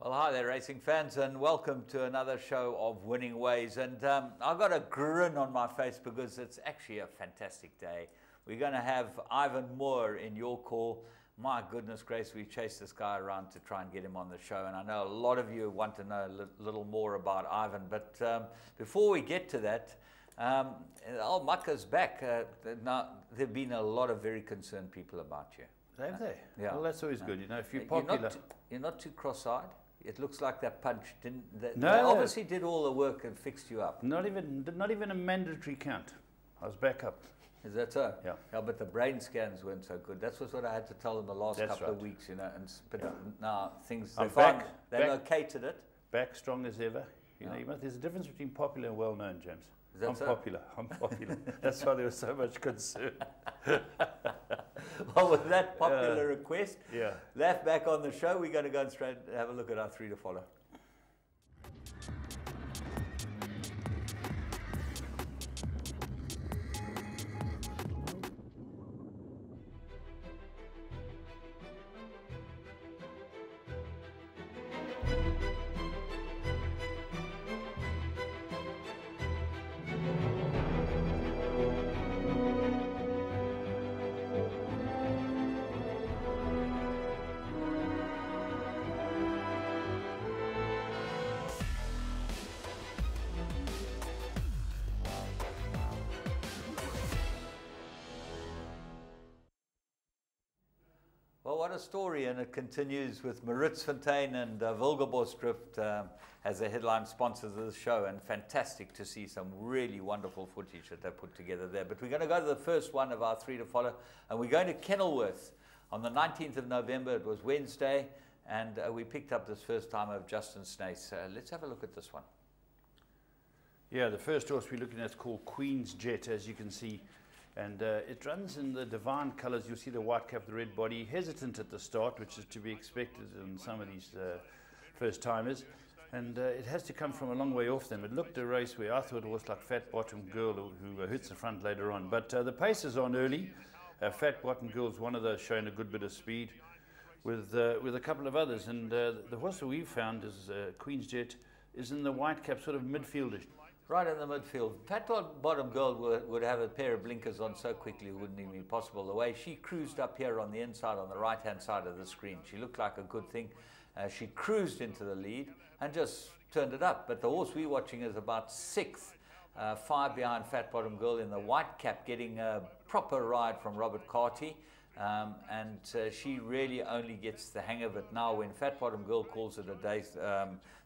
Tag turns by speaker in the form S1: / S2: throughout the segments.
S1: Well, hi there, racing fans, and welcome to another show of Winning Ways. And I've got a grin on my face because it's actually a fantastic day. We're going to have Ivan Moore in your call. My goodness gracious, we chased this guy around to try and get him on the show. And I know a lot of you want to know a little more about Ivan. But before we get to that, old Mucker's back. Now, there have been a lot of very concerned people about you.
S2: Have they?
S1: Yeah.
S2: Well, that's always good. You know, if you're popular.
S1: You're not too cross-eyed. It looks like that punch didn't. They
S2: No.
S1: obviously did all the work and fixed you up.
S2: Not even a mandatory count. I was back up.
S1: Is that so?
S2: Yeah.
S1: Yeah, but the brain scans weren't so good. That's what I had to tell them the last couple of weeks, you know. But now things they located it.
S2: Back strong as ever. You know, there's a difference between popular and well-known, James. I'm popular. That's why there was so much concern.
S1: Well, with that popular request,
S2: yeah.
S1: left back on the show, we're going to go and straight have a look at our three to follow. Well, what a story, and it continues with Maritzfontein and Wilgerbosdrift as the headline sponsors of the show, and fantastic to see some really wonderful footage that they put together there. But we're going to go to the first one of our three to follow, and we're going to Kenilworth on the 19th of November. It was Wednesday, and we picked up this first time of Justin Snace. Let's have a look at this one.
S2: Yeah, the first horse we're looking at is called Queen's Jet, as you can see. And it runs in the divine colours. You'll see the white cap, the red body, hesitant at the start, which is to be expected in some of these first-timers. And it has to come from a long way off them. It looked a race where I thought it was like Fat Bottom Girl who hits the front later on. But the pace is on early. Fat Bottom Girl's one of those showing a good bit of speed with a couple of others. And the horse that we've found is Queen's Jet is in the white cap, sort of midfieldish.
S1: Right in the midfield. Fat Bottom Girl would have a pair of blinkers on so quickly it wouldn't even be possible. The way she cruised up here on the inside, on the right-hand side of the screen, she looked like a good thing. She cruised into the lead and just turned it up. But the horse we're watching is about sixth, 5 behind Fat Bottom Girl in the white cap, getting a proper ride from Robert Carty. She really only gets the hang of it now when Fat Bottom Girl calls it a day.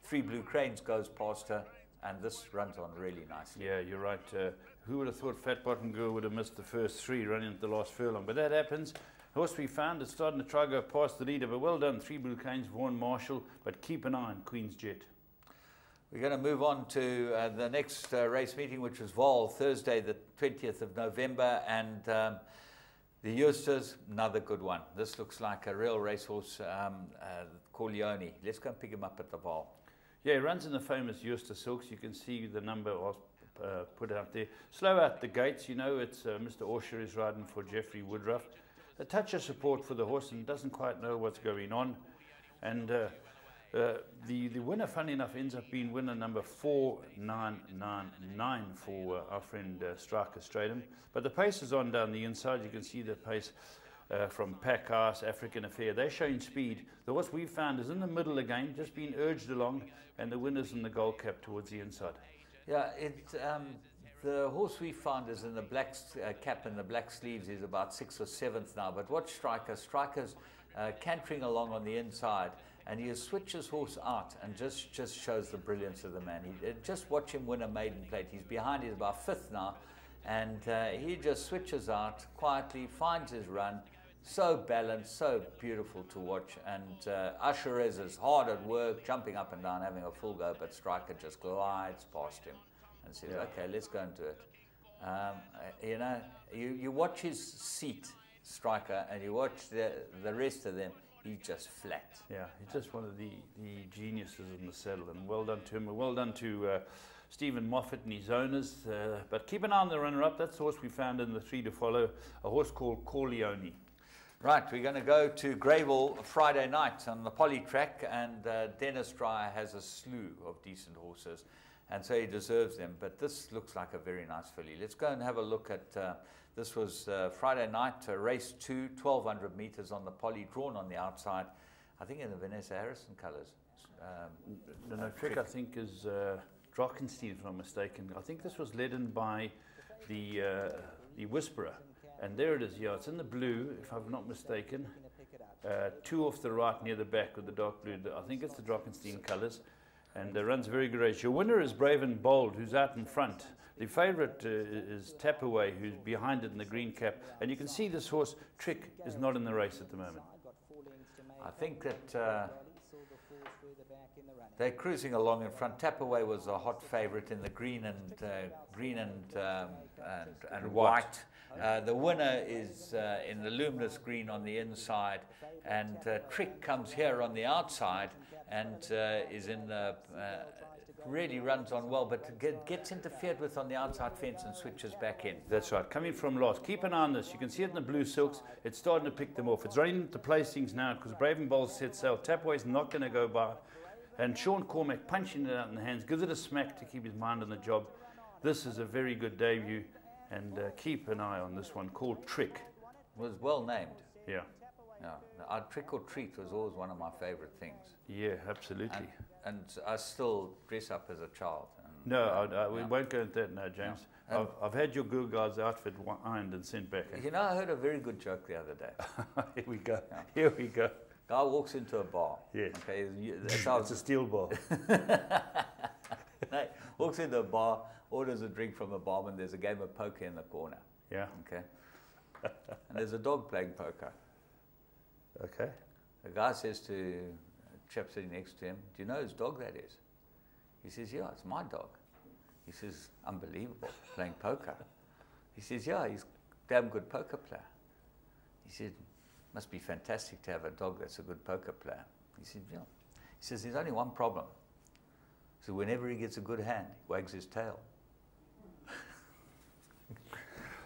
S1: Three Blue Cranes goes past her. And this runs on really nicely. Yeah, you're right. Who would have thought Fat Bottom Girl would have missed the first three running at the last furlong? But that happens. The horse we found is starting to try to go past the leader. But well done, Three Blue Canes, Vaughan Marshall. But keep an eye on Queen's Jet. We're going to move on to the next race meeting, which was Vaal, Thursday, the 20th of November. And the Eusters, another good one. This looks like a real racehorse, Corleone. Let's go and pick him up at the Vaal.
S2: Yeah, he runs in the famous Easter Silks. You can see the number was put out there. Slow out the gates, you know, it's Mr. Orsher is riding for Jeffrey Woodruff. A touch of support for the horse and doesn't quite know what's going on. And the winner, funny enough, ends up being winner number 4999 for our friend Striker Stratum. But the pace is on down the inside. You can see the pace from Packhouse, African Affair. They're showing speed. The horse we found is in the middle again, just being urged along, and the winner's in the gold cap towards the inside.
S1: Yeah, the horse we found is in the black cap and the black sleeves. Is about 6th or 7th now. But watch Striker. Striker's cantering along on the inside, and he switches his horse out and just shows the brilliance of the man. Just watch him win a maiden plate. He's behind. He's about 5th now. And he just switches out quietly, finds his run. So balanced, so beautiful to watch. And Usher is hard at work, jumping up and down, having a full go, but Striker just glides past him and says, okay, let's go and do it. You know, you watch his seat, Striker, and you watch the rest of them. He's just flat.
S2: Yeah, he's just one of the geniuses in the saddle, and well done to him. Well done to Stephen Moffat and his owners. But keep an eye on the runner-up. That's the horse we found in the three to follow, a horse called Corleone.
S1: Right, we're going to go to Greyville Friday night on the poly track, and Dennis Dreyer has a slew of decent horses, and so he deserves them. But this looks like a very nice filly. Let's go and have a look at, this was Friday night, race 2, 1200 meters on the poly, drawn on the outside, I think in the Vanessa Harrison colours.
S2: No, Trick I think is Drachenstein, if I'm not mistaken. I think this was led in by the Whisperer. And there it is, yeah, it's in the blue, if I'm not mistaken. 2 off the right near the back with the dark blue. I think it's the Drachenstein colours. And runs a very good race. Your winner is Brave and Bold, who's out in front. The favourite is Tap Away, who's behind it in the green cap. And you can see this horse, Trick, is not in the race at the moment.
S1: I think that they're cruising along in front. Tap Away was a hot favourite in the green and white. The winner is in the luminous green on the inside, and Trick comes here on the outside and is in the really runs on well, but gets interfered with on the outside fence and switches back in.
S2: That's right, coming from last. Keep an eye on this. You can see it in the blue silks. It's starting to pick them off. It's running into placings now because Brave and Bold set sail. Tapway's not going to go by. And Sean Cormack punching it out in the hands, gives it a smack to keep his mind on the job. This is a very good debut, and keep an eye on this one called Trick.
S1: Was well named.
S2: Yeah.
S1: Our Trick or Treat was always one of my favourite things.
S2: Yeah, absolutely.
S1: And I still dress up as a child. And,
S2: no, we won't go into that now, James. No. I've had your Girl Guides outfit ironed and sent back.
S1: You know, I heard a very good joke the other day.
S2: Here we go. Yeah. Here we go.
S1: Guy walks into a bar.
S2: Yes.
S1: Okay,
S2: it's a steel bar.
S1: No, walks into a bar, orders a drink from the barman. There's a game of poker in the corner.
S2: Yeah.
S1: Okay. And there's a dog playing poker.
S2: Okay.
S1: The guy says to a chap sitting next to him, "Do you know whose dog that is?" He says, "Yeah, it's my dog." He says, "Unbelievable, playing poker." He says, "Yeah, he's a damn good poker player." He said, "Must be fantastic to have a dog that's a good poker player." He said, "Yeah." He says, "There's only one problem. So whenever he gets a good hand, he wags his tail."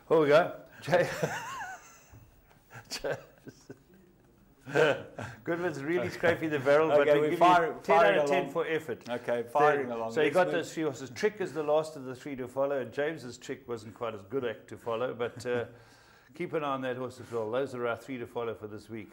S2: Here we go. Goodman's really scraping the barrel,
S1: okay,
S2: but we give you 10 out of 10 for effort.
S1: Okay, firing along.
S2: So you got those 3 horses. Trick is the last of the 3 to follow, and James's Trick wasn't quite as good to follow, but keep an eye on that horse as well. Those are our 3 to follow for this week.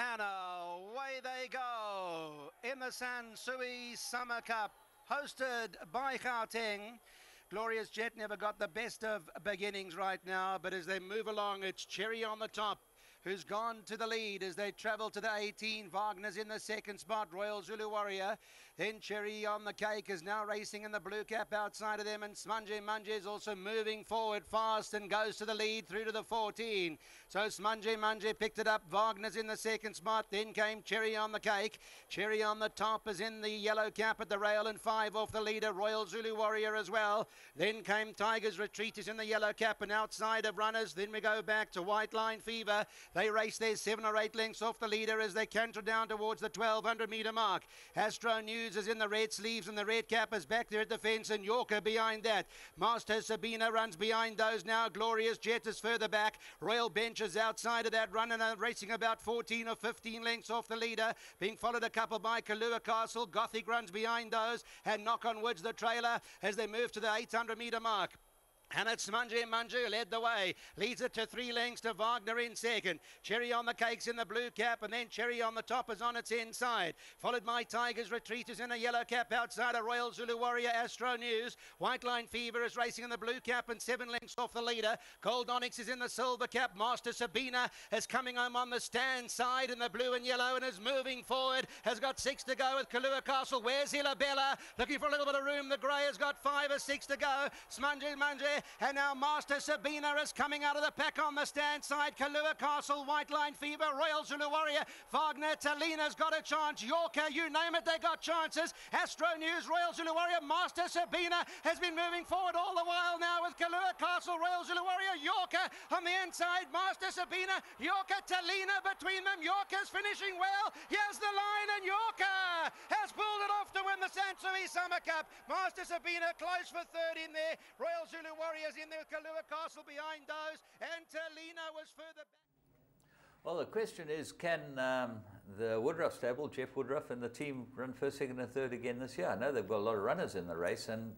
S3: And away they go in the Sansui Summer Cup, hosted by Gauteng. Glorious Jet never got the best of beginnings right now, but as they move along, it's Cherry on the top, who's gone to the lead as they travel to the 18. Wagner's in the second spot, Royal Zulu Warrior. Then Cherry on the Cake is now racing in the blue cap outside of them, and Smunge Munge is also moving forward fast and goes to the lead through to the 14. So Smunge Munge picked it up. Wagner's in the second spot. Then came Cherry on the Cake. Cherry on the top is in the yellow cap at the rail, and 5 off the leader, Royal Zulu Warrior as well. Then came Tiger's Retreat is in the yellow cap and outside of runners. Then we go back to White Line Fever. They race there 7 or 8 lengths off the leader as they canter down towards the 1200 metre mark. Astro News is in the red sleeves and the red cap is back there at the fence, and Yorker behind that. Master Sabina runs behind those now. Glorious Jet is further back. Royal Bench is outside of that run and are racing about 14 or 15 lengths off the leader, being followed a couple by Kalua Castle. Gothic runs behind those, and Knock on Woods the trailer as they move to the 800 metre mark. And it's Manju led the way, leads it to 3 lengths to Wagner in second. Cherry on the Cakes in the blue cap, and then Cherry on the Top is on its inside. Followed by Tiger's Retreat is in a yellow cap outside of Royal Zulu Warrior Astro News. White Line Fever is racing in the blue cap and 7 lengths off the leader. Gold Onyx is in the silver cap. Master Sabina is coming home on the stand side in the blue and yellow and is moving forward. Has got 6 to go with Kalua Castle. Where's Ilabella? Looking for a little bit of room. The grey has got 5 or 6 to go. Manju. And now Master Sabina is coming out of the pack on the stand side. Kalua Castle, White Line Fever, Royal Zulu Warrior, Wagner, Talina's got a chance. Yorker, you name it, they got chances. Astro News, Royal Zulu Warrior, Master Sabina has been moving forward all the while now with Kalua Castle, Royal Zulu Warrior, Yorker on the inside, Master Sabina, Yorker, Talina between them. Yorker's finishing well. Here's the line and Yorker has pulled it off to win the Sansui Summer Cup. Master Sabina close for third in there. Royal Zulu Warriors in there with Kalua Castle behind those, and Talina was further back.
S1: Well, the question is, can the Woodruff stable, Jeff Woodruff and the team, run first, second and third again this year? I know they've got a lot of runners in the race, and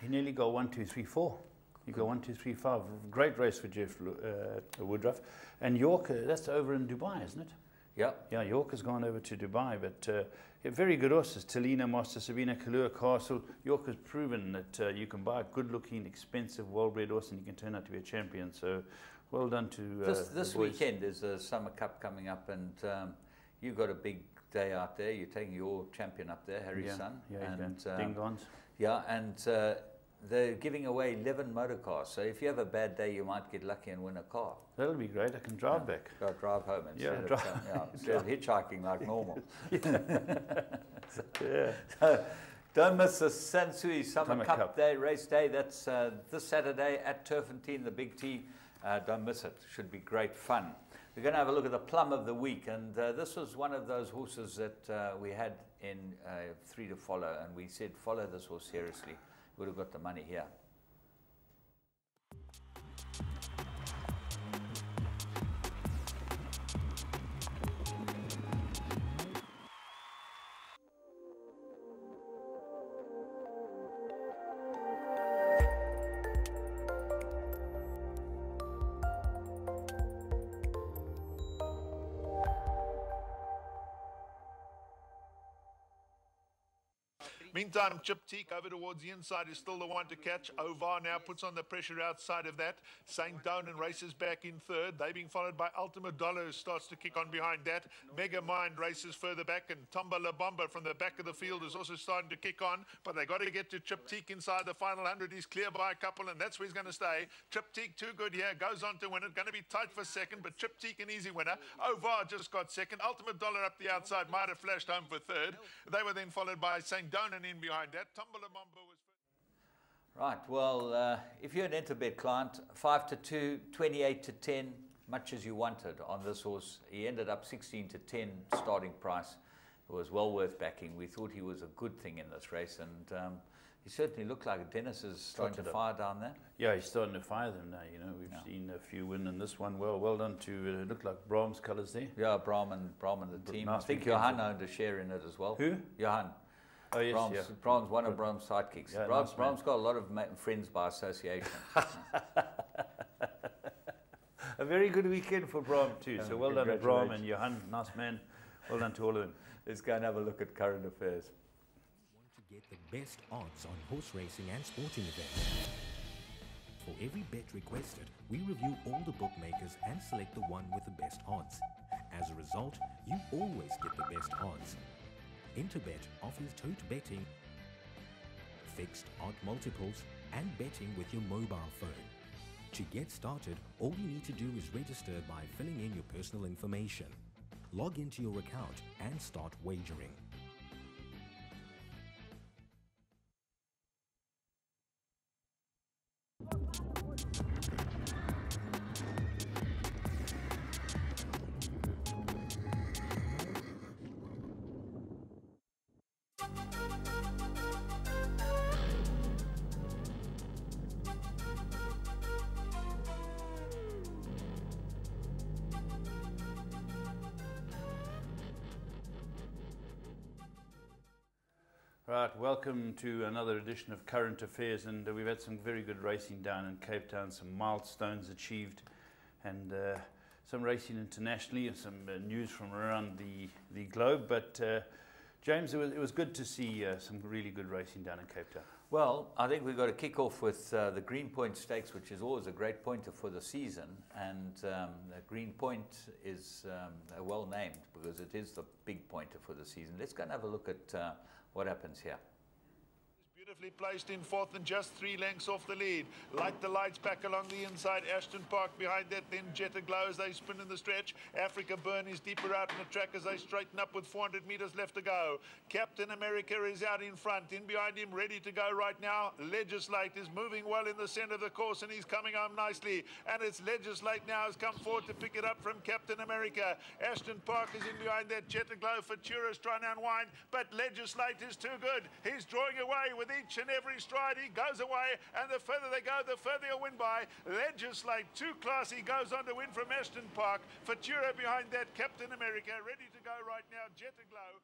S2: he nearly got 1, 2, 3, 4. He got 1, 2, 3, 5. Great race for Jeff Woodruff. And York, that's over in Dubai, isn't it?
S1: Yeah.
S2: Yeah, York has gone over to Dubai, but very good horses. Talina, Master Sabina, Kalua Castle. York has proven that you can buy a good-looking, expensive, well-bred horse and you can turn out to be a champion. So, well done to
S1: this weekend is a Summer Cup coming up, and you've got a big day out there. You're taking your champion up there, Harry's son.
S2: Yeah,
S1: and
S2: Dingons.
S1: Yeah, and they're giving away 11 motor cars. So if you have a bad day, you might get lucky and win a car.
S2: That'll be great. I can drive back.
S1: Go drive home instead instead of hitchhiking like normal. So, don't miss the Sansui Summer Cup Day, race day. That's this Saturday at Turfentine, the Big T. Don't miss it. Should be great fun. We're going to have a look at the plum of the week, and this was one of those horses that we had in 3 to follow, and we said follow this horse seriously. Would have got the money here.
S4: Meantime, Chip Teak over towards the inside is still the one to catch. Ovar now puts on the pressure outside of that. St. Donan races back in third. They're being followed by Ultimate Dollar, who starts to kick on behind that. Mega Mind races further back, and Tomba La Bomba from the back of the field is also starting to kick on. But they got to get to Chip Teak inside the final 100. He's clear by a couple, and that's where he's going to stay. Chip Teak too good here, goes on to win it. Going to be tight for second, but Chip Teak an easy winner. Ovar just got second. Ultimate Dollar up the outside might have flashed home for third. They were then followed by St. Donan in behind that. Tumbler Mumbo was
S1: right. Well, if you're an Interbet client, 5 to 2, 28 to 10, much as you wanted on this horse. He ended up 16 to 10 starting price. It was well worth backing. We thought he was a good thing in this race, and he certainly looked like Dennis is starting to fire down there.
S2: Yeah, he's starting to fire them now. You know, we've seen a few win in this one. Well done to look like Brahm's colours there.
S1: Yeah, Brahm and the team.
S2: Nice.
S1: I think Johan owned a share in it as well.
S2: Who?
S1: Johan.
S2: Oh, yes,
S1: Brahm's one of Brahm's sidekicks.
S2: Yeah,
S1: Brahm's got a lot of friends by association.
S2: A very good weekend for Brahm too. So well done to Brahm and Johan. Nice man. Well done to all of them.
S1: Let's go and have a look at current affairs.
S5: Want to get the best odds on horse racing and sporting events? For every bet requested, we review all the bookmakers and select the one with the best odds. As a result, you always get the best odds. Interbet offers tote betting, fixed odd multiples, and betting with your mobile phone. To get started, all you need to do is register by filling in your personal information. Log into your account and start wagering.
S2: Right, welcome to another edition of Current Affairs, and we've had some very good racing down in Cape Town, some milestones achieved, and some racing internationally, and some news from around the globe. But James, it was good to see some really good racing down in Cape Town.
S1: Well, I think we've got to kick off with the Green Point Stakes, which is always a great pointer for the season. And the Green Point is well named because it is the big pointer for the season. Let's go and have a look at what happens here.
S4: Beautifully placed in fourth and just 3 lengths off the lead. Light the lights back along the inside. Ashton Park behind that, then Jetta Glow as they spin in the stretch. Africa Burn is deeper out in the track as they straighten up with 400 metres left to go. Captain America is out in front. In behind him, ready to go right now. Legislate is moving well in the centre of the course and he's coming home nicely. And it's Legislate now has come forward to pick it up from Captain America. Ashton Park is in behind that. Jetta Glow. Futura's trying to unwind, but Legislate is too good. He's drawing away with each and every stride. He goes away, and the further they go, the further he'll win by. Legislate, too classy, goes on to win from Ashton Park. Futura behind that, Captain America, ready to go right now, Jetta Glow.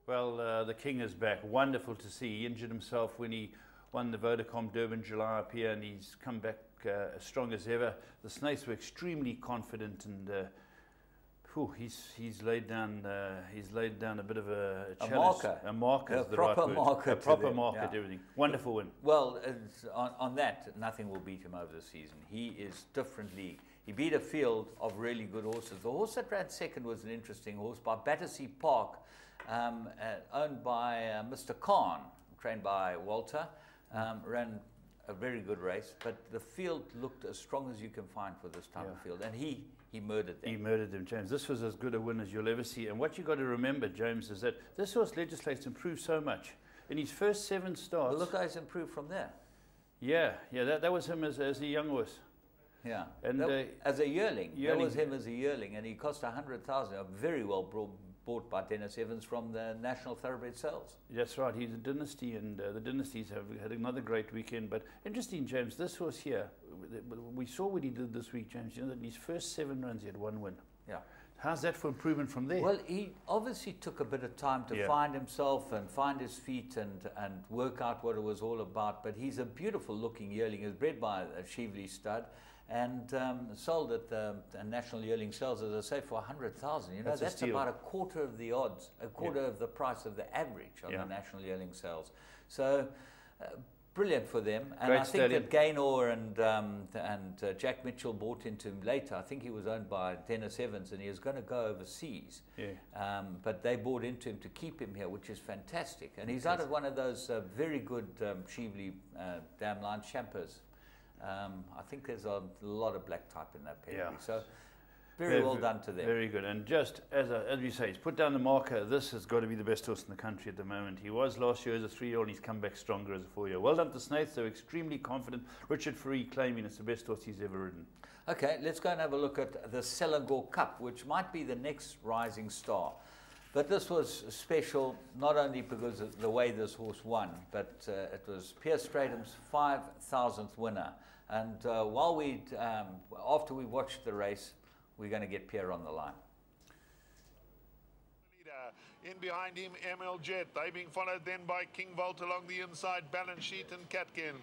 S2: Well, the King is back. Wonderful to see. He injured himself when he won the Vodacom Durban July up here, and he's come back as strong as ever. The Snaiths were extremely confident, and he's laid down a bit of a challenge.
S1: Marker.
S2: A marker is the right
S1: proper
S2: word.
S1: marker.
S2: A proper
S1: them,
S2: marker
S1: yeah.
S2: to everything. Wonderful win.
S1: Well, on that, nothing will beat him over the season. He is differently. He beat a field of really good horses. The horse that ran second was an interesting horse by Battersea Park, owned by Mr. Khan, trained by Walter. Ran a very good race, but the field looked as strong as you can find for this type of field, and he murdered them.
S2: He murdered them, James. This was as good a win as you'll ever see. And what you got to remember, James, is that this horse Legislate's improved so much. In his first 7 starts...
S1: Well, look how he's improved from there.
S2: Yeah, that was him as a young horse.
S1: Yeah,
S2: and
S1: as a yearling. That was him as a yearling, and he cost 100,000. Very well bought by Dennis Evans from the National Thoroughbred Sales.
S2: That's right. He's a dynasty, and the dynasties have had another great weekend. But interesting, James, this horse here, we saw what he did this week, James. You know that in his first 7 runs he had 1 win.
S1: Yeah.
S2: How's that for improvement from there?
S1: Well, he obviously took a bit of time to find himself and find his feet and work out what it was all about. But he's a beautiful looking yearling. He was bred by a Shively stud and sold at the National Yearling Sales, as I say, for 100,000. You know, that's about a quarter of the odds, a quarter of the price of the average on the National Yearling Sales. So brilliant for them. And I think that Gaynor and Jack Mitchell bought into him later. I think he was owned by Dennis Evans, and he was going to go overseas. But they bought into him to keep him here, which is fantastic. And he's out of one of those very good Shively Dam Line Champers. I think there's a lot of black type in that pedigree. So very well done to them.
S2: Very good. And just as you say, he's put down the marker. This has got to be the best horse in the country at the moment. He was last year as a 3-year-old, and he's come back stronger as a 4-year-old. Well done to Snaiths. They're extremely confident. Richard Free claiming it's the best horse he's ever ridden. Okay, let's go and have a look at the Selangor Cup, which might be the next rising star. But this was special not only because of the way this horse won, but it was Pierre Stradham's 5,000th winner. And after we watched the race, we're going to get Pierre on the line.
S4: In behind him, ML Jet. They're being followed then by King Volt along the inside, Balance Sheet and Catkin.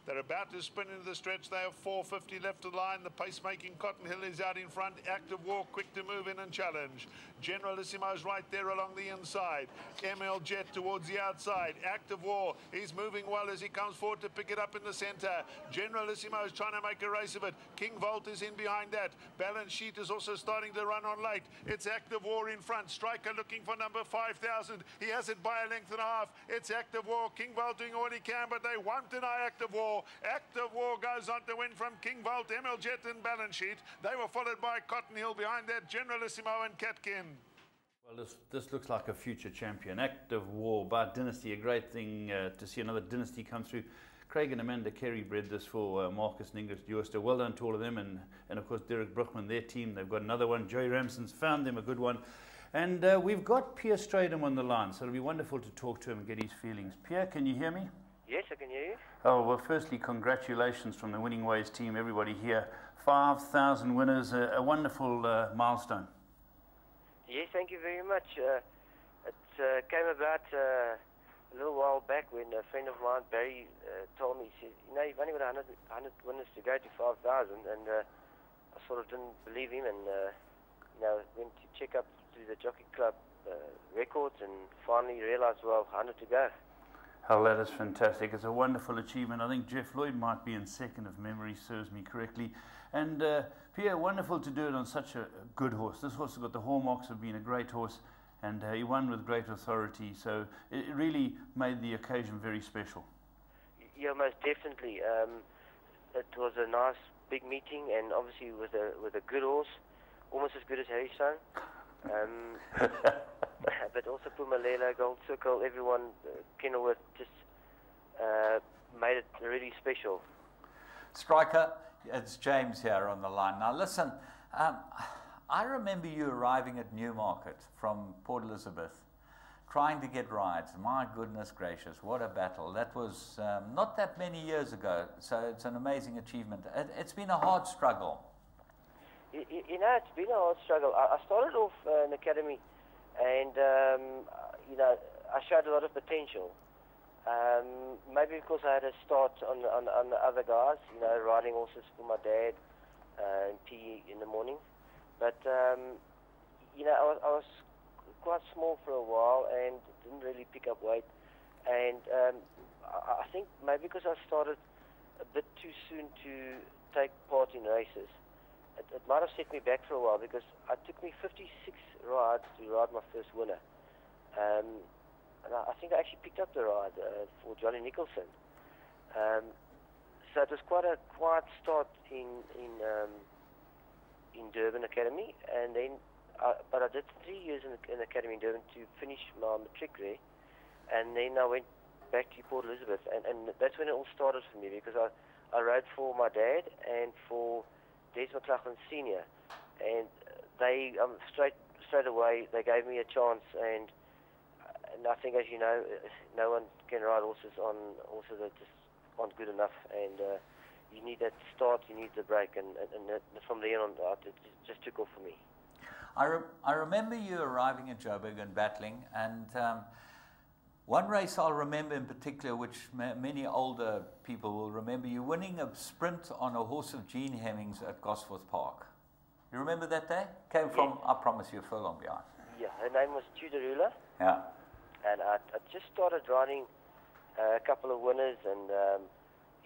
S4: They're about to spin into the stretch. They have 450 left to the line. The pacemaking Cotton Hill is out in front. Active War, quick to move in and challenge. Generalissimo's right there along the inside. ML Jet towards the outside. Active War, he's moving well as he comes forward to pick it up in the centre. Generalissimo is trying to make a race of it. King Volt is in behind that. Balance Sheet is also starting to run on late. It's Active War in front. Striker looking for number 5,000. He has it by a length and a half. It's Active War. King Volt doing all he can, but they won't deny Active War. Active War goes on to win from King Volt, ML Jet and Balance Sheet. They were followed by Cotton Hill behind that, Generalissimo and Catkin.
S2: Well, this looks like a future champion. Active War by Dynasty, a great thing to see another dynasty come through. Craig and Amanda Carey bred this for Marcus Ningers Dewster. Well done to all of them, and of course Derek Brookman, their team. They've got another one. Joey Ramson's found them a good one. And we've got Pierre Stradham on the line, so it'll be wonderful to talk to him and get his feelings. Pierre, can you hear me?
S6: Yes, I can hear you.
S2: Oh, well, firstly, congratulations from the Winning Ways team, everybody here. 5,000 winners, a wonderful milestone.
S6: Yes, thank you very much. It came about a little while back when a friend of mine, Barry, told me, he said, you know, you've only got 100 winners to go to 5,000, and I sort of didn't believe him, and you know, went to check up to the Jockey Club records, and finally realized, well, 100 to go.
S2: Oh, that is fantastic. It's a wonderful achievement. I think Jeff Lloyd might be in second if memory serves me correctly. And Pierre, wonderful to do it on such a good horse. This horse has got the hallmarks of being a great horse, and he won with great authority. So it really made the occasion very special.
S6: Yeah, most definitely. It was a nice big meeting, and obviously with a good horse, almost as good as Harry's son. But also Pumalelo, Gold Circle, everyone, Kenilworth, just made it really special.
S1: Striker, it's James here on the line. Now listen, I remember you arriving at Newmarket from Port Elizabeth, trying to get rides. My goodness gracious, what a battle. That was not that many years ago, so it's an amazing achievement. It's been a hard struggle.
S6: You know, it's been a hard struggle. I started off in academy, and you know, I showed a lot of potential. Maybe because I had a start on the other guys, you know, riding horses for my dad in PE in the morning. But you know, I was quite small for a while and didn't really pick up weight. And I think maybe because I started a bit too soon to take part in races, it might have set me back for a while, because it took me 56 rides to ride my first winner. And I think I actually picked up the ride for Johnny Nicholson. So it was quite a quiet start in Durban Academy, and then but I did 3 years in Academy in Durban to finish my matric there, and then I went back to Port Elizabeth, and that's when it all started for me, because I rode for my dad and for Des McLaughlin Senior, and they straight away they gave me a chance, and I think, as you know, no one can ride horses that just aren't good enough, and you need that start, you need the break, and from then on it just took off for me.
S1: I remember you arriving at Joburg and battling, and one race I'll remember in particular, which many older people will remember, you winning a sprint on a horse of Gene Hemmings at Gosforth Park. You remember that day? Came from, yes. I promise you, a furlong behind.
S6: Yeah, her name was Tudorula.
S1: Yeah.
S6: And I just started riding a couple of winners, and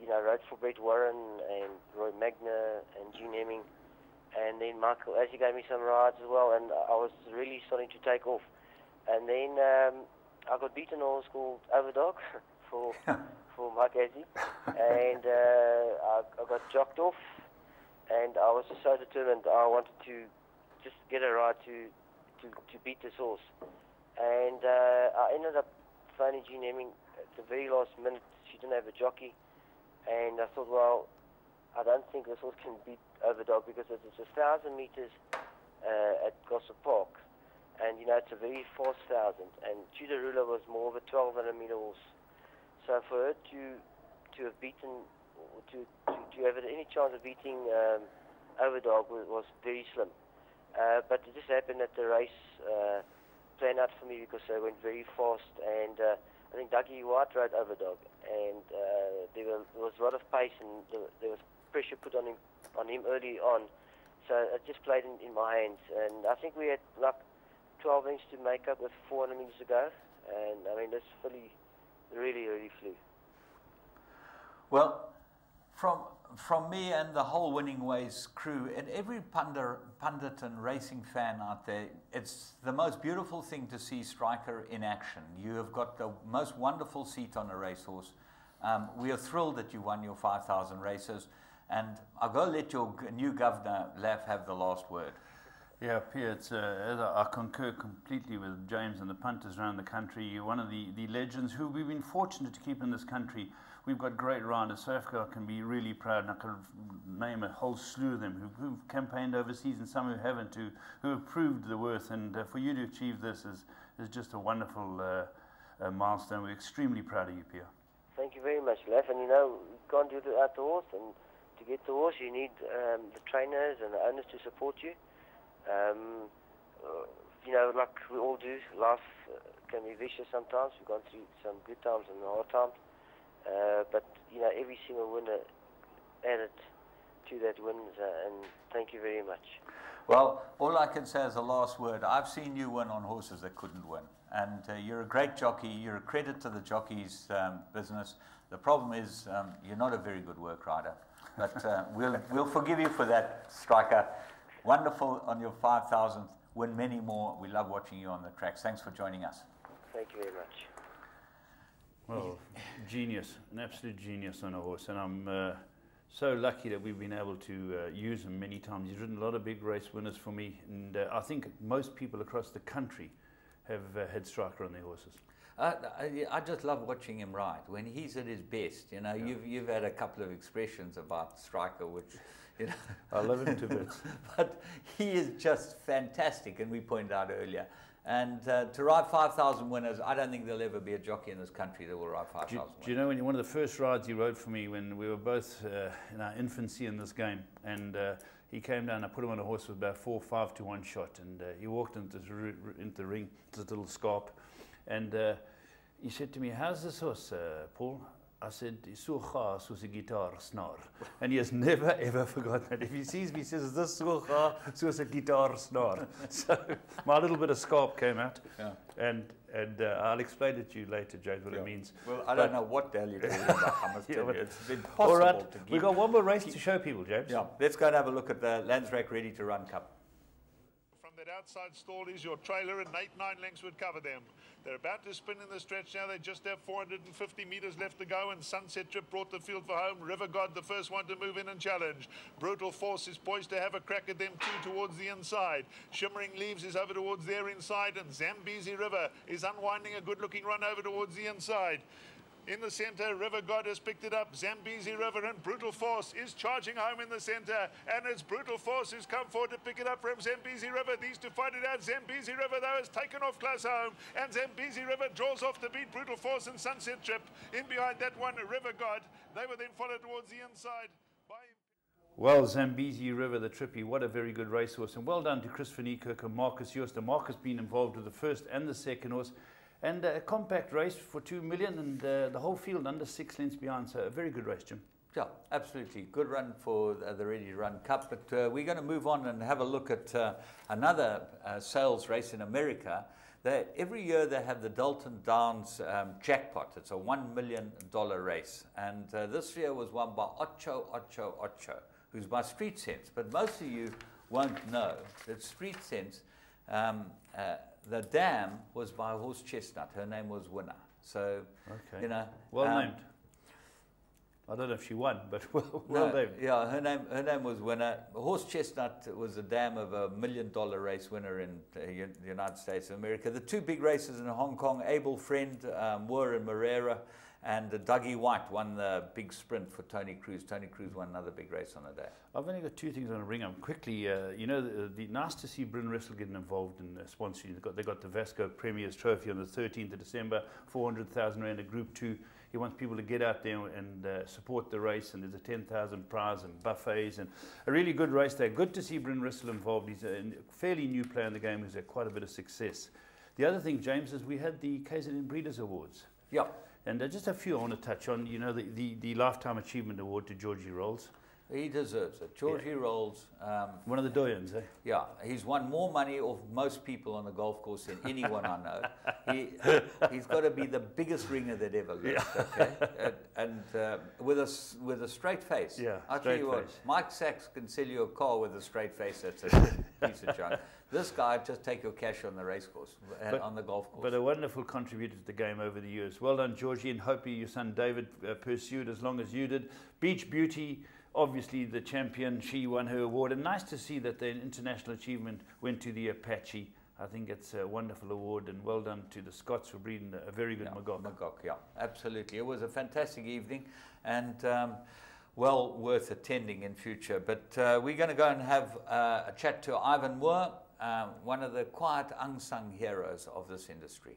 S6: you know, rode for Brett Warren and Roy Magna and Gene Hemming, and then Michael Azzy gave me some rides as well, and I was really starting to take off. And then I got beaten on a horse called Overdog for Mike Azzy, and I got jocked off, and I was so determined. I wanted to just get a ride to beat this horse. And I ended up phoning Gene Hemming at the very last minute. She didn't have a jockey, and I thought, well, I don't think this horse can beat Overdog, because it's 1,000 meters at Gosforth Park, and you know, it's a very fast 1,000. And Tudorula was more of a 1,200-meter horse, so for her to have beaten, to have any chance of beating Overdog was very slim. But it just happened that the race planned out for me, because they went very fast, and I think Dougie White rode Overdog, and there was a lot of pace, and there was pressure put on him early on, so it just played in my hands, and I think we had like 12 inches to make up with 400 meters to go, and I mean, this filly really flew.
S1: Well, from me and the whole Winning Ways crew, and every pundit and racing fan out there, it's the most beautiful thing to see Striker in action. You have got the most wonderful seat on a racehorse. We are thrilled that you won your 5,000 races, and I'll go let your new governor, Laff, have the last word.
S2: Yeah, Pierre, I concur completely with James and the punters around the country. You're one of the legends who we've been fortunate to keep in this country. We've got great riders. South Africa can be really proud, and I can name a whole slew of them who've campaigned overseas, and some who haven't, who have proved the worth. And for you to achieve this is just a wonderful milestone. We're extremely proud of you, Pierre.
S6: Thank you very much, Laff. And you know, you can't do it without the horse, and to get the horse, you need the trainers and the owners to support you. you know, like we all do, life can be vicious sometimes. We've gone through some good times and hard times. But, you know, every single winner added to that win, and thank you very much.
S1: Well, all I can say is the last word. I've seen you win on horses that couldn't win. And you're a great jockey. You're a credit to the jockey's business. The problem is you're not a very good work rider. But we'll forgive you for that, Striker. Wonderful on your 5,000th. Win many more. We love watching you on the tracks. Thanks for joining us.
S6: Thank you very much.
S2: Well, genius, an absolute genius on a horse. And I'm so lucky that we've been able to use him many times. He's ridden a lot of big race winners for me. And I think most people across the country have had Striker on their horses.
S1: I just love watching him ride when he's at his best. You know,
S2: Yeah.
S1: you've had a couple of expressions about Striker, which, you know,
S2: I love him to bits.
S1: but he is just fantastic, and we pointed out earlier. And to ride 5,000 winners, I don't think there'll ever be a jockey in this country that will ride 5,000 winners.
S2: Do you know when one of the first rides he rode for me when we were both in our infancy in this game, and he came down, I put him on a horse with about 4 or 5 to 1 shot, and he walked into the ring, this little scarp, and he said to me, "How's this horse, Paul?" I said, "He's so gaar soos 'n gitaar snaar." And he has never ever forgotten that. If he sees me, he says, "Is this so gaar soos 'n gitaar snaar?" So my little bit of scarp came out,
S1: Yeah.
S2: and I'll explain it to you later, James, what
S1: Yeah.
S2: it means.
S1: Well, I don't know what the hell you're talking about, I must tell you. It's impossible
S2: All right,
S1: to keep.
S2: we've got one more race to show people, James.
S1: Yeah, let's go and have a look at the Landsrack Ready to Run Cup.
S4: From that outside stall is your trailer, and 8-9 lengths would cover them. They're about to spin in the stretch now. They just have 450 metres left to go, and Sunset Trip brought the field for home. River God, the first one to move in and challenge. Brutal Force is poised to have a crack at them too towards the inside. Shimmering Leaves is over towards their inside, and Zambezi River is unwinding a good-looking run over towards the inside. In the centre, River God has picked it up. Zambezi River and Brutal Force is charging home in the centre. And it's Brutal Force who's come forward to pick it up from Zambezi River. These two fight it out. Zambezi River, though, has taken off close home. And Zambezi River draws off to beat Brutal Force and Sunset Trip. In behind that one, River God. They were then followed towards the inside by...
S2: Well, Zambezi River, the Trippy, what a very good racehorse. And well done to Chris Van Niekerk and Marcus Jooste. Marcus been involved with the first and the second horse. And a compact race for 2 million, and the whole field under 6 lengths behind. So a very good race, Jim.
S1: Yeah, absolutely. Good run for the Ready to Run Cup. But we're going to move on and have a look at another sales race in America. Every year they have the Dalton Downs jackpot. It's a $1 million race. And this year was won by Ocho, who's by Street Sense. But most of you won't know that Street Sense, the dam was by a horse chestnut. Her name was Winner. So,
S2: Okay.
S1: you know.
S2: Well named. I don't know if she won, but well named.
S1: Yeah, her name was Winner. Horse Chestnut was a dam of $1 million race winner in the United States of America. The two big races in Hong Kong, Abel Friend, Moore and Moreira, and Dougie White won the big sprint for Tony Cruz. Tony Cruz won another big race on the day.
S2: I've only got 2 things I want to bring up quickly. You know, nice to see Bryn Russell getting involved in sponsoring. They got the Vasco Premier's Trophy on the 13th of December, 400,000 rand a Group 2. He wants people to get out there and support the race, and there's a 10,000 prize and buffets and a really good race there. Good to see Bryn Russell involved. He's a fairly new player in the game who's had quite a bit of success. The other thing, James, is we had the KZN Breeders' Awards.
S1: Yeah.
S2: And just a few I want to touch on. You know, the Lifetime Achievement Award to Georgie Rolls.
S1: He deserves it. Georgie Rolls.
S2: One of the doyens, eh?
S1: Yeah, he's won more money off most people on the golf course than anyone I know. He's got to be the biggest ringer that ever lived, okay? And with a straight face.
S2: Yeah,
S1: I'll tell you what,
S2: face.
S1: Mike Sachs can sell you a car with a straight face that's a piece of junk. This guy, just take your cash on the race course, on the golf course.
S2: But a wonderful contributor to the game over the years. Well done, Georgie, and hope your son David pursued as long as you did. Beach Beauty, obviously the champion, she won her award. And nice to see that the international achievement went to the Apache. I think it's a wonderful award, and well done to the Scots for breeding a very good Magog.
S1: Magog, yeah, absolutely. It was a fantastic evening, and well worth attending in future. But we're going to go and have a chat to Ivan Moore, one of the quiet unsung heroes of this industry.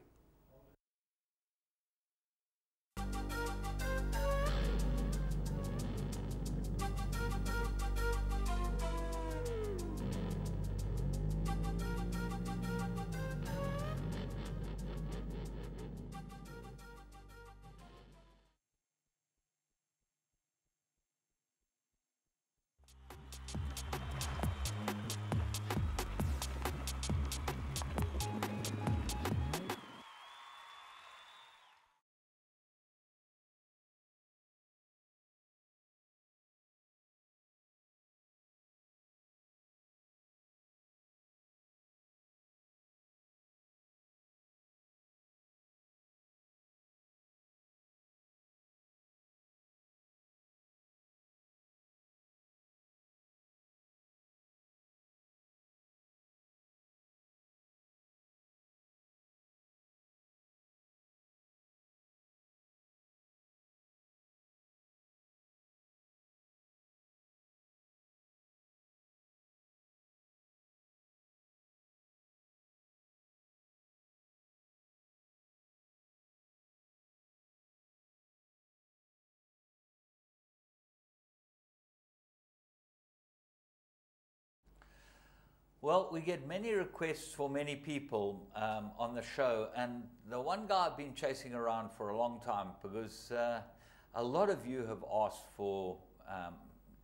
S1: Well, we get many requests for many people on the show, and the one guy I've been chasing around for a long time, because a lot of you have asked for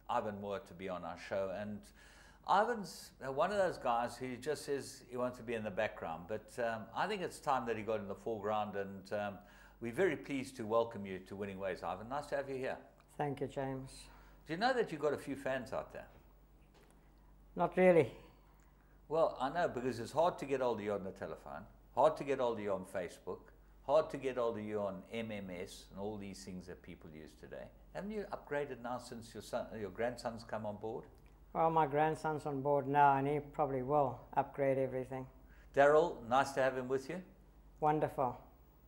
S1: Ivan Moore to be on our show, and Ivan's one of those guys who just says he wants to be in the background, but I think it's time that he got in the foreground, and we're very pleased to welcome you to Winning Ways, Ivan. Nice to have you here.
S7: Thank you, James.
S1: Do you know that you've got a few fans out there?
S7: Not really.
S1: Well, I know, because it's hard to get hold of you on the telephone, hard to get hold of you on Facebook, hard to get hold of you on MMS and all these things that people use today. Haven't you upgraded now since your grandson's come on board?
S7: Well, my grandson's on board now, and he probably will upgrade everything.
S1: Daryl, nice to have him with you.
S7: Wonderful,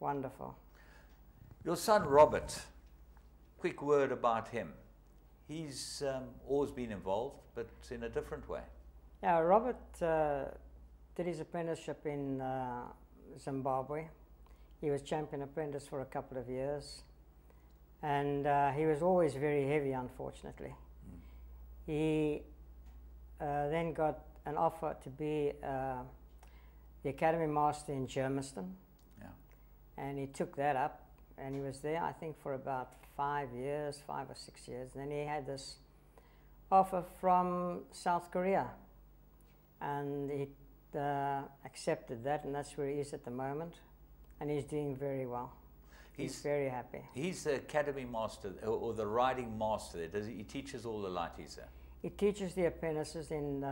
S7: wonderful.
S1: Your son Robert, quick word about him. He's always been involved, but in a different way.
S7: Yeah, Robert did his apprenticeship in Zimbabwe. He was champion apprentice for a couple of years, and he was always very heavy, unfortunately. He then got an offer to be the academy master in Germiston, and he took that up, and he was there, I think, for about 5 years, 5 or 6 years. Then he had this offer from South Korea, and he accepted that, and that's where he is at the moment, and he's doing very well. He's very happy.
S1: He's the academy master, or the riding master there. He teaches all the lighties there?
S7: He teaches the apprentices in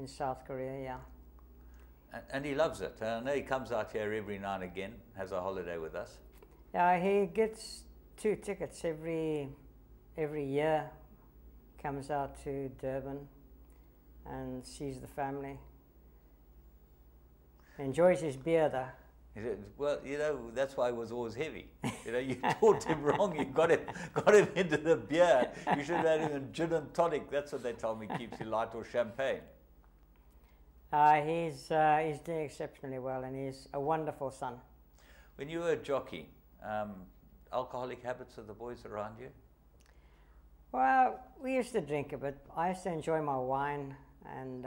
S7: South Korea, yeah.
S1: And he loves it. I know he comes out here every now and again, has a holiday with us.
S7: Yeah, he gets 2 tickets every year. Comes out to Durban and sees the family. Enjoys his beer though.
S1: Well, you know, that's why it was always heavy. You know, you taught him wrong. You got him into the beer. You should have had him in gin and tonic. That's what they told me keeps you light, or champagne.
S7: He's doing exceptionally well, and he's a wonderful son.
S1: When you were a jockey, alcoholic habits of the boys around you?
S7: Well, we used to drink a bit. I used to enjoy my wine, and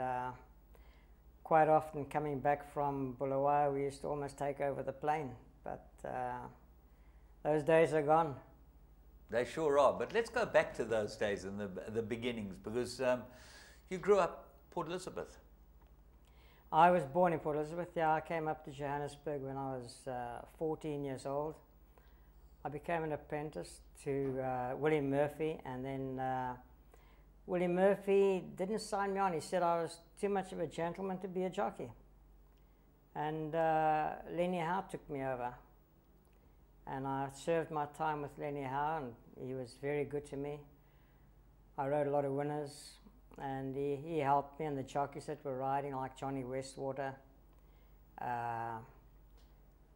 S7: quite often coming back from Bulawayo, we used to almost take over the plane. But those days are gone.
S1: They sure are. But let's go back to those days and the beginnings, because you grew up Port Elizabeth.
S7: I was born in Port Elizabeth. Yeah, I came up to Johannesburg when I was 14 years old. I became an apprentice to William Murphy, and then William Murphy didn't sign me on. He said I was too much of a gentleman to be a jockey. And Lenny Howe took me over. And I served my time with Lenny Howe, and he was very good to me. I rode a lot of winners, and he helped me, and the jockeys that were riding, like Johnny Westwater,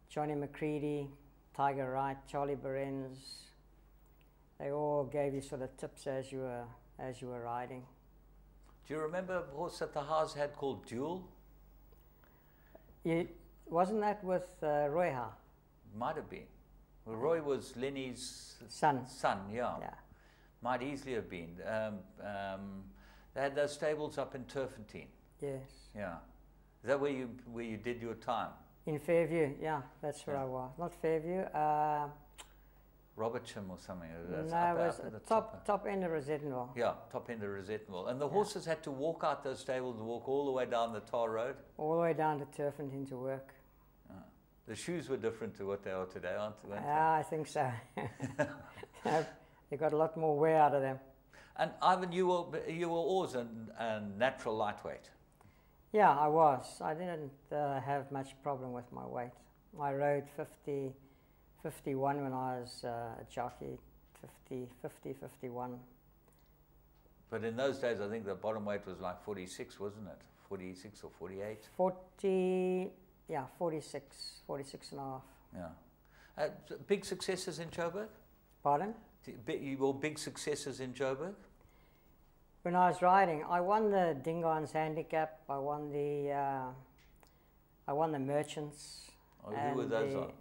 S7: Johnny McCready, Tiger Wright, Charlie Behrens. They all gave you sort of tips as you were riding.
S1: Do you remember a horse that the Howes had called Duel?
S7: Wasn't that with Roy Howe?
S1: Might have been. Well, Roy was Lenny's
S7: son,
S1: yeah. Might easily have been. They had those stables up in Turfentine.
S7: Yes.
S1: Yeah. Is that where you did your time?
S7: In Fairview, yeah, that's where I was. Not Fairview.
S1: Robertsham or something.
S7: That's no, it was top end of Rosettenville.
S1: Yeah, top end of Rosettenville. And the horses had to walk out those stables and walk all the way down the tar road?
S7: All the way down to Turfentine to work.
S1: The shoes were different to what they are today, aren't they?
S7: Yeah, I think so. You got a lot more wear out of them.
S1: And Ivan, you were always a natural lightweight.
S7: Yeah, I was. I didn't have much problem with my weight. I rode 51 when I was a jockey, 50, 51.
S1: But in those days, I think the bottom weight was like 46, wasn't it? 46 or 48? 46 and a half. Yeah. Big successes in Joburg?
S7: Pardon?
S1: Your big successes in Joburg?
S7: When I was riding, I won the Dingaans Handicap. I won the Merchants.
S1: Oh, who were those on?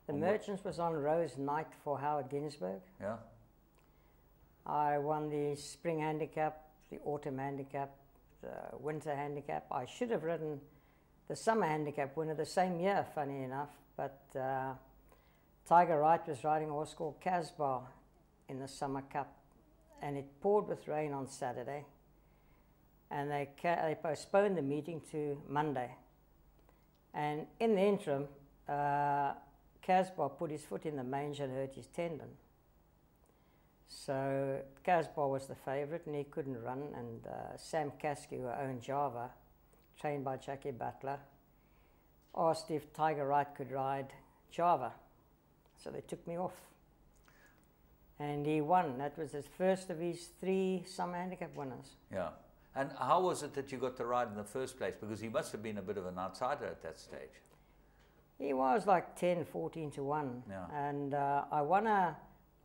S7: The Merchants was on Rose Night for Howard Ginsberg.
S1: Yeah.
S7: I won the Spring Handicap, the Autumn Handicap, winter handicap. I should have ridden the summer handicap winner the same year, funny enough, but Tiger Wright was riding a horse called Casbah in the Summer Cup, and it poured with rain on Saturday, and they postponed the meeting to Monday. And in the interim, Casbah put his foot in the manger and hurt his tendon. So Casbah was the favourite and he couldn't run, and Sam Kasky, who owned Java, trained by Jackie Butler, asked if Tiger Wright could ride Java. So they took me off. And he won. That was his first of his 3 summer handicap winners.
S1: Yeah. And how was it that you got the ride in the first place? Because he must have been a bit of an outsider at that stage.
S7: He was like 10, 14 to 1.
S1: Yeah.
S7: And I won a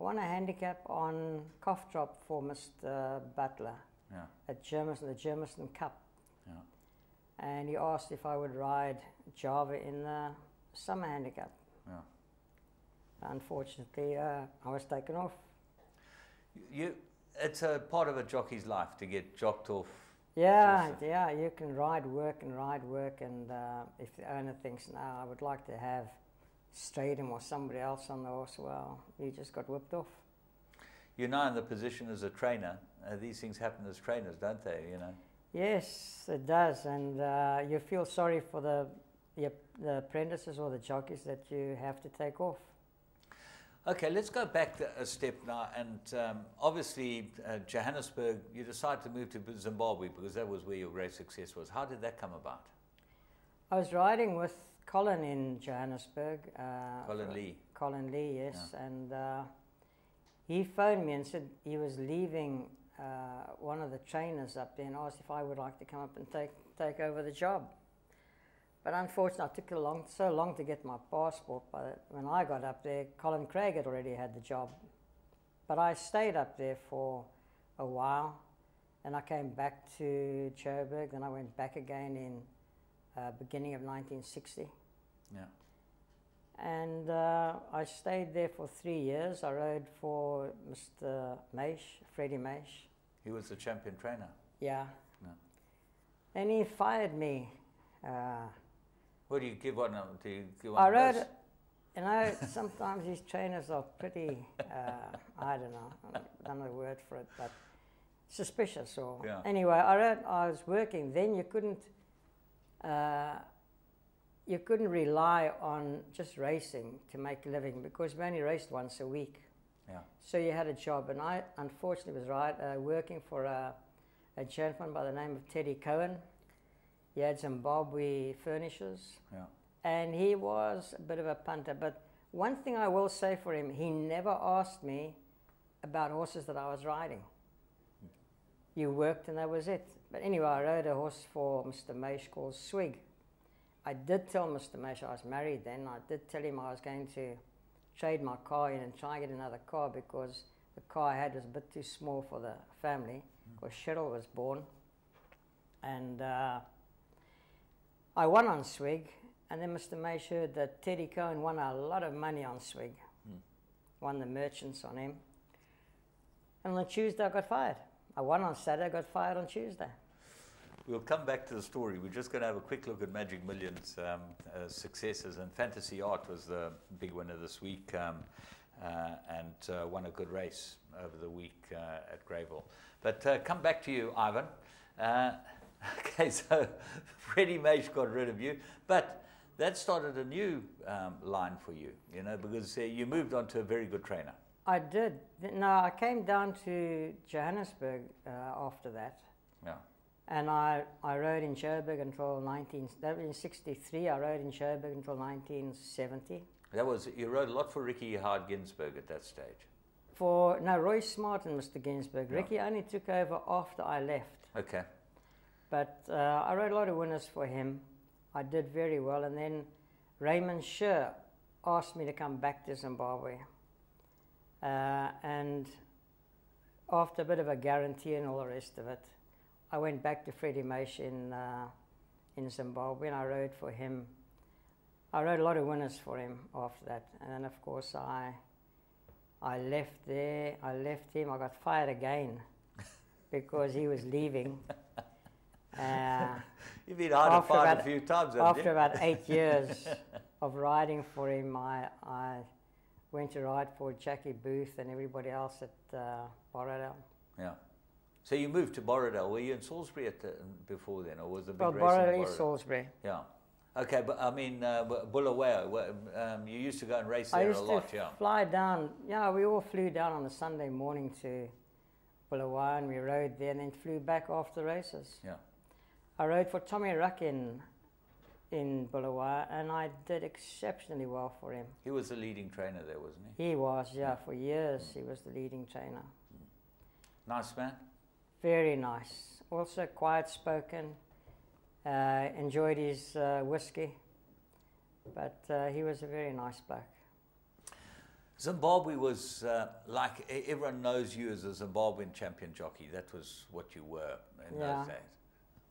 S7: handicap on cough drop for Mr. Butler at Germiston, the Germiston Cup.
S1: Yeah.
S7: And he asked if I would ride Java in the summer handicap.
S1: Yeah.
S7: Unfortunately, I was taken off.
S1: It's a part of a jockey's life to get jocked off.
S7: Yeah, you can ride work, and if the owner thinks, no, I would like to have Stratum or somebody else on the horse, well, you just got whipped off.
S1: You're now in the position as a trainer. These things happen as trainers, don't they, you know?
S7: Yes, it does, and you feel sorry for the apprentices or the jockeys that you have to take off.
S1: Okay, let's go back a step now, and obviously Johannesburg, you decided to move to Zimbabwe because that was where your great success was. How did that come about?
S7: I was riding with Colin in Johannesburg. Colin Lee, yes,
S1: Yeah.
S7: and he phoned me and said he was leaving one of the trainers up there and asked if I would like to come up and take over the job. But unfortunately, it took so long to get my passport. But when I got up there, Colin Craig had already had the job. But I stayed up there for a while, and I came back to Joburg. Then I went back again in beginning of 1960.
S1: Yeah.
S7: And I stayed there for 3 years. I rode for Mr. Maish, Freddie Maish.
S1: He was the champion trainer.
S7: Yeah.
S1: No.
S7: And he fired me.
S1: What do you give one? Do you give
S7: I
S1: one
S7: rode,
S1: those?
S7: you know, sometimes these trainers are pretty, I don't know, I don't know the word for it, but suspicious. Or anyway, I was working. Then you couldn't rely on just racing to make a living because we only raced once a week.
S1: Yeah.
S7: So you had a job, and I unfortunately was working for a gentleman by the name of Teddy Cohen. He had Zimbabwe furnishers, and he was a bit of a punter. But one thing I will say for him, he never asked me about horses that I was riding. You worked and that was it. But anyway, I rode a horse for Mr. Maish called Swig. I did tell Mr. Maish, I was married then, I did tell him I was going to trade my car in and try and get another car because the car I had was a bit too small for the family because Cheryl was born. And I won on Swig, and then Mr. Maish heard that Teddy Cohen won a lot of money on Swig. Won the merchants on him. And on Tuesday I got fired. I won on Saturday, I got fired on Tuesday.
S1: We'll come back to the story. We're just going to have a quick look at Magic Millions successes, and Fantasy Art was the big winner this week and won a good race over the week at Greyville. But come back to you, Ivan. Okay, so Freddie Maish got rid of you, but that started a new line for you, you know, because you moved on to a very good trainer.
S7: I did. No, I came down to Johannesburg after that.
S1: Yeah.
S7: And I rode in Joburg until 1963. I rode in Joburg until 1970.
S1: You rode a lot for Ricky Howard Ginsberg at that stage.
S7: Roy Smart and Mr. Ginsberg. Yeah. Ricky only took over after I left.
S1: Okay.
S7: But I rode a lot of winners for him. I did very well. And then Raymond Scher asked me to come back to Zimbabwe. And after a bit of a guarantee and all the rest of it, I went back to Freddie Maish in Zimbabwe, and I rode for him. I rode a lot of winners for him after that. And then, of course, I left there. I left him. I got fired again because he was leaving.
S1: You've been identified a few times, haven't you?
S7: After about 8 years of riding for him, I went to ride for Jackie Booth and everybody else at Borrowdale.
S1: Yeah. So you moved to Borrowdale. Were you in Salisbury before then, or was the big race in
S7: Borrowdale is Salisbury.
S1: Yeah. Okay, but I mean, Bulawayo, you used to go and race there a lot, yeah.
S7: I used to fly down. Yeah, we all flew down on a Sunday morning to Bulawayo, and we rode there and then flew back after the races.
S1: Yeah.
S7: I rode for Tommy Ruck in Bulawayo, and I did exceptionally well for him.
S1: He was the leading trainer there, wasn't he?
S7: He was, yeah. For years, he was the leading trainer.
S1: Nice man?
S7: Very nice. Also quiet-spoken. Enjoyed his whiskey, but he was a very nice bloke.
S1: Zimbabwe was like, everyone knows you as a Zimbabwean champion jockey. That was what you were in those days.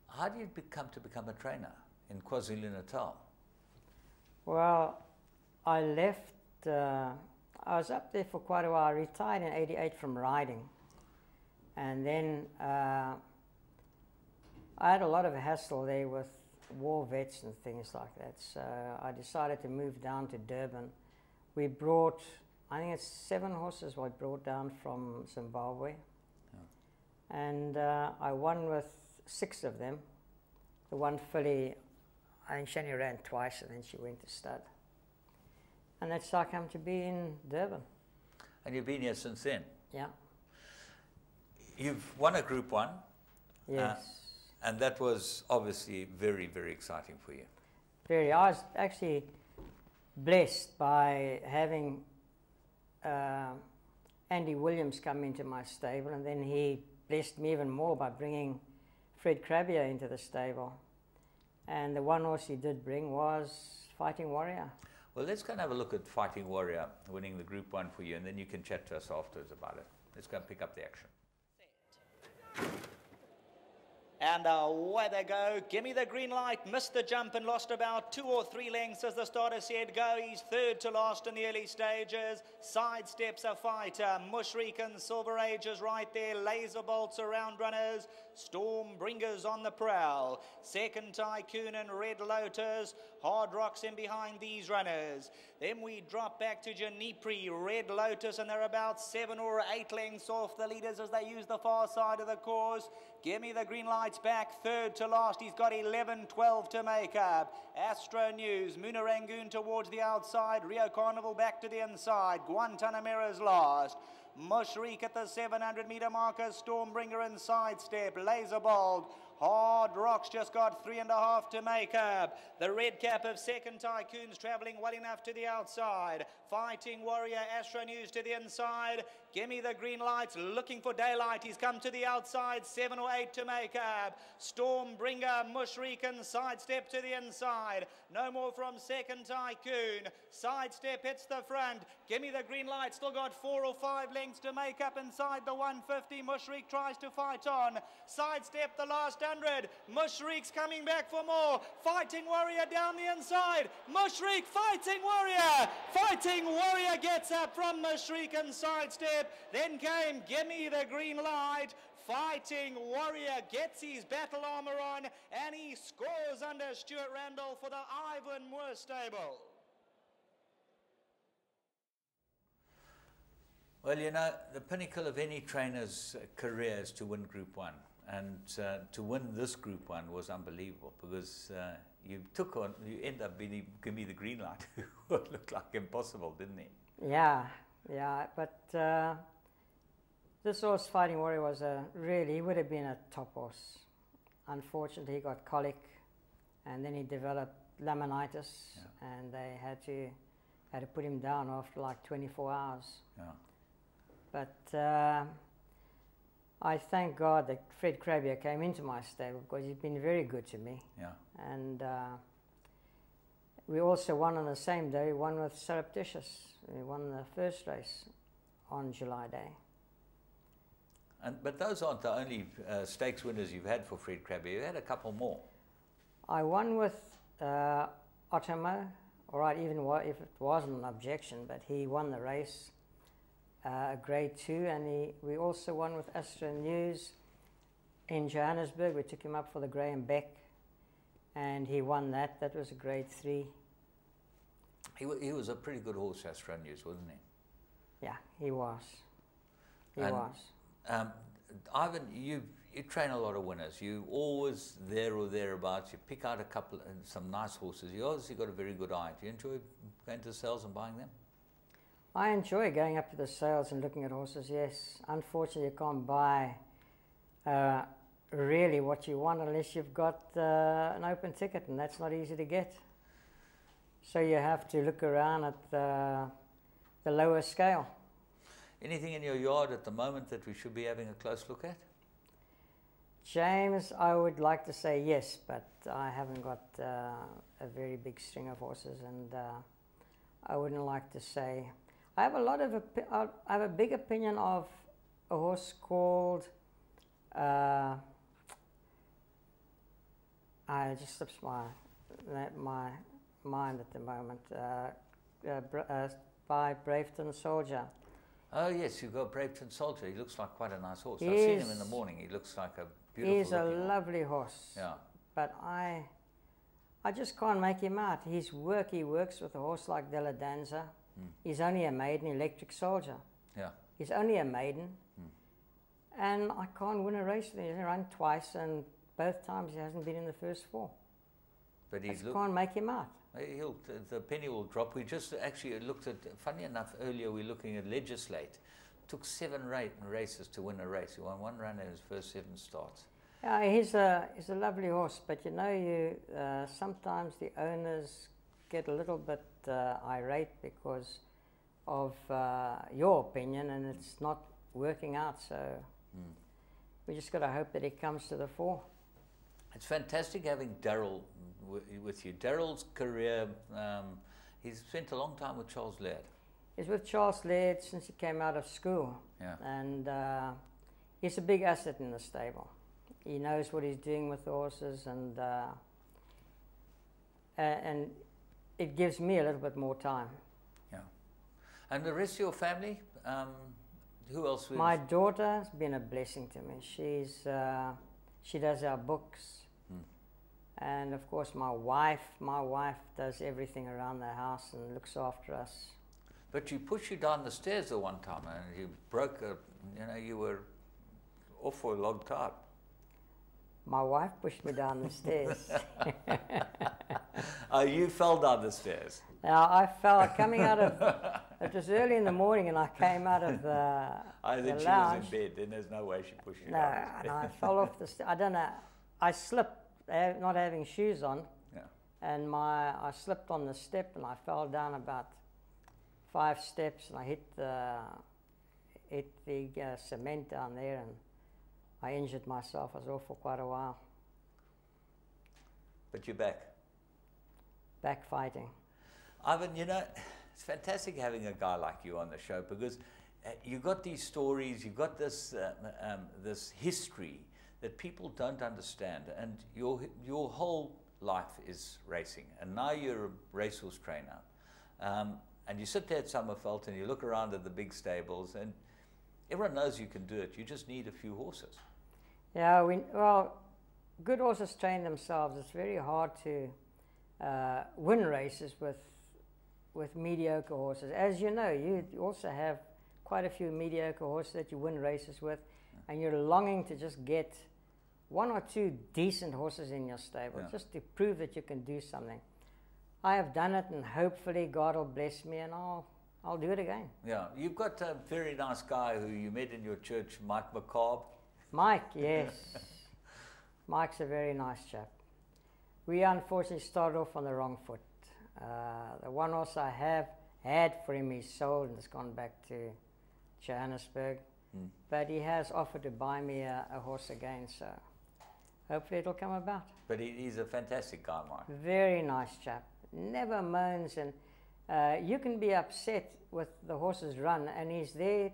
S1: How did you become a trainer in KwaZulu-Natal?
S7: Well, I left, I was up there for quite a while. I retired in '88 from riding, and then I had a lot of hassle there with war vets and things like that, so I decided to move down to Durban. We brought, I think it's 7 horses we brought down from Zimbabwe, and I won with 6 of them. The one filly, I think she only ran twice and then she went to stud. And that's how I come to be in Durban.
S1: And you've been here since then?
S7: Yeah.
S1: You've won a Group 1.
S7: Yes.
S1: And that was obviously very, very exciting for you.
S7: Very. I was actually blessed by having Andy Williams come into my stable, and then he blessed me even more by bringing Fred Crabbier into the stable. And the one horse he did bring was Fighting Warrior.
S1: Well, let's go and have a look at Fighting Warrior winning the Group 1 for you, and then you can chat to us afterwards about it. Let's go and pick up the action.
S8: And away they go. Give me the green light. Missed the jump and lost about 2 or 3 lengths as the starter said go. He's third to last in the early stages. Sidesteps a fighter. Mushrik and Silver Age is right there. Laser bolts around runners. Stormbringers on the prowl. Second Tycoon and Red Lotus. Hard Rocks in behind these runners. Then we drop back to Janipri, Red Lotus, and they're about 7 or 8 lengths off the leaders as they use the far side of the course. Give me the green lights back, third to last. He's got 11-12 to make up. Astro News, Muna Rangoon towards the outside. Rio Carnival back to the inside. Guantanamera's last. Mushrik at the 700-meter marker. Stormbringer and Sidestep. Laserbolt. Hard Rocks just got 3.5 to make up. The red cap of second Tycoon's travelling well enough to the outside. Fighting Warrior, Astro News to the inside. Give me the green lights, looking for daylight. He's come to the outside, 7 or 8 to make up. Stormbringer, Mushrik and Sidestep to the inside. No more from second Tycoon. Sidestep hits the front. Give me the green light, still got 4 or 5 lengths to make up inside the 150. Mushrik tries to fight on. Sidestep the last 100. Mushrik's coming back for more. Fighting Warrior down the inside. Mushrik, Fighting Warrior. Fighting Warrior gets up from Mushrik and Sidestep. Then came Give Me the Green Light. Fighting Warrior gets his battle armor on and he scores under Stuart Randall for the Ivan Moore stable.
S1: Well, you know, the pinnacle of any trainer's career is to win Group 1. And to win this Group 1 was unbelievable because you end up being Give Me the Green Light. It looked like impossible, didn't it?
S7: Yeah, but this horse, Fighting Warrior, was he would have been a top horse. Unfortunately, he got colic, and then he developed laminitis, and they had to put him down after like 24 hours.
S1: Yeah.
S7: But I thank God that Fred Crabbier came into my stable because he's been very good to me.
S1: Yeah. And
S7: we also won on the same day. We won with Surreptitious. We won the first race on July Day.
S1: But those aren't the only stakes winners you've had for Fred Crabbier. You had a couple more.
S7: I won with Otomo, all right, even if it wasn't an objection, but he won the race, Grade 2, and we also won with Astro News. in Johannesburg. We took him up for the Graham Beck, and he won that. That was a grade 3.
S1: He was a pretty good horse, Astronius, wasn't he?
S7: Yeah, he was. He was.
S1: Ivan, you train a lot of winners. You always there or thereabouts. You pick out a couple some nice horses. You obviously got a very good eye. Do you enjoy going to sales and buying them?
S7: I enjoy going up to the sales and looking at horses, yes. Unfortunately, you can't buy really what you want unless you've got an open ticket, and that's not easy to get. So you have to look around at the lower scale.
S1: Anything in your yard at the moment that we should be having a close look at?
S7: James, I would like to say yes, but I haven't got a very big string of horses, and I wouldn't like to say. I have I have a big opinion of a horse called, I just slips my mind at the moment, by Braveton Soldier.
S1: Oh yes, you've got Braveton Soldier. He looks like quite a nice horse. I've seen him in the morning. He looks like a beautiful
S7: He's a lovely horse.
S1: Yeah.
S7: But I just can't make him out. He works with a horse like Della Danza. He's only a maiden, Electric Soldier.
S1: Yeah.
S7: He's only a maiden. And I can't win a race with him. He's run twice, and both times he hasn't been in the first 4.
S1: But
S7: I can't make him out.
S1: The penny will drop. We just actually looked at, funny enough, earlier we were looking at Legislate. Took 7 races to win a race. He won 1 run in his first 7 starts.
S7: Yeah, he's a lovely horse, but you know, sometimes the owners get a little bit irate because of your opinion, and it's not working out. So we just got to hope that he comes to the fore.
S1: It's fantastic having Darryl with you. Darryl's career, he's spent a long time with Charles Laird.
S7: He's with Charles Laird since he came out of school.
S1: Yeah.
S7: And he's a big asset in the stable. He knows what he's doing with the horses, and it gives me a little bit more time.
S1: Yeah. And the rest of your family, who else?
S7: My daughter's been a blessing to me. She does our books. And of course my wife does everything around the house and looks after us.
S1: But she pushed you down the stairs the one time, and you broke you were off for a long time.
S7: My wife pushed me down the stairs.
S1: Oh, you fell down the stairs.
S7: Now I fell coming out of, it was early in the morning, and I came out of the
S1: then
S7: the
S1: she
S7: lounge.
S1: was in bed, then there's no way she pushed you
S7: No,
S1: down the
S7: and
S1: stairs.
S7: I fell off the stairs. I don't know, I slipped, not having shoes on, and I slipped on the step, and I fell down about 5 steps, and I hit the cement down there, and I injured myself. I was off for quite a while.
S1: But you're back.
S7: Back fighting.
S1: Ivan, it's fantastic having a guy like you on the show, because you've got these stories, you've got this this history that people don't understand, and your whole life is racing, and now you're a racehorse trainer, and you sit there at Summerveld and you look around at the big stables, and everyone knows you can do it. You just need a few horses.
S7: Yeah, well, good horses train themselves. It's very hard to win races with mediocre horses. As you know, you also have quite a few mediocre horses that you win races with, and you're longing to just get 1 or 2 decent horses in your stable, just to prove that you can do something. I have done it, and hopefully God will bless me, and I'll do it again.
S1: Yeah, you've got a very nice guy who you met in your church, Mike McCabe.
S7: Mike, yes. Mike's a very nice chap. We unfortunately started off on the wrong foot. The one horse I had for him, he's sold and has gone back to Johannesburg. But he has offered to buy me a horse again, so hopefully it'll come about.
S1: But he's a fantastic guy, Mike.
S7: Very nice chap. Never moans, and you can be upset with the horse's run, and he's there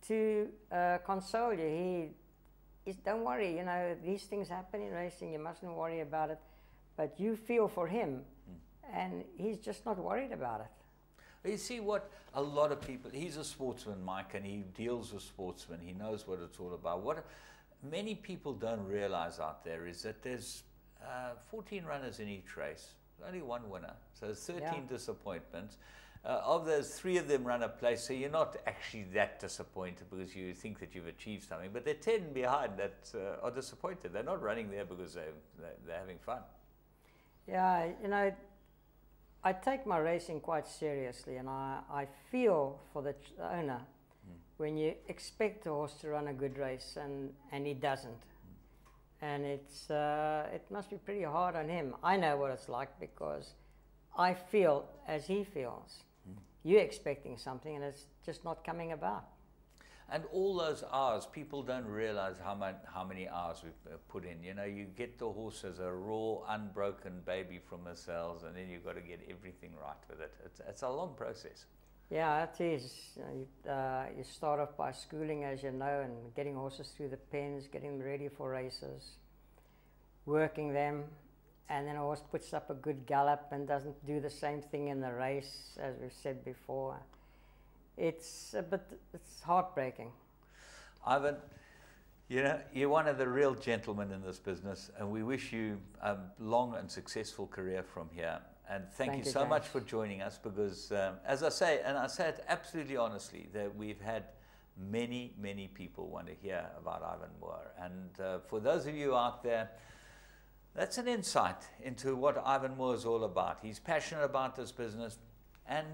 S7: to console you. Don't worry, these things happen in racing, you mustn't worry about it. But you feel for him, and he's just not worried about it.
S1: You see what a lot of people, he's a sportsman, Mike, and he deals with sportsmen. He knows what it's all about. many people don't realize out there is that there's 14 runners in each race, only one winner, so 13 disappointments. Of those, 3 of them run a place, so you're not actually that disappointed because you think that you've achieved something. But there are 10 behind that are disappointed. They're not running there because they're having fun.
S7: Yeah, you know, I take my racing quite seriously, and I feel for the owner when you expect a horse to run a good race and he doesn't. And it's it must be pretty hard on him. I know what it's like because I feel as he feels. You're expecting something and it's just not coming about.
S1: And all those hours, people don't realize how many hours we've put in. You know, you get the horse as a raw, unbroken baby from the cells, and then you've got to get everything right with it. It's a long process.
S7: Yeah, it is. You know, you start off by schooling, as you know, and getting horses through the pens, getting them ready for races, working them, and then a horse puts up a good gallop and doesn't do the same thing in the race, as we've said before. It's heartbreaking.
S1: Ivan, you know, you're one of the real gentlemen in this business, and we wish you a long and successful career from here. And thank you so
S7: James.
S1: much for joining us, because as I say, and I say it absolutely honestly, that we've had many, many people want to hear about Ivan Moore. And for those of you out there, that's an insight into what Ivan Moore is all about. He's passionate about this business, and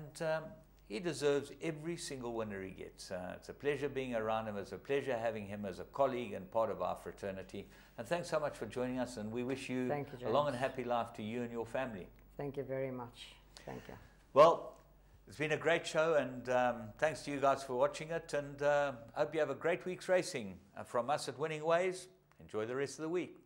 S1: he deserves every single winner he gets. It's a pleasure being around him. It's a pleasure having him as a colleague and part of our fraternity. And thanks so much for joining us, and we wish you a long and happy life to you and your family.
S7: Thank you very much. Thank you.
S1: Well, it's been a great show, and thanks to you guys for watching it, and hope you have a great week's racing. And from us at Winning Ways, enjoy the rest of the week.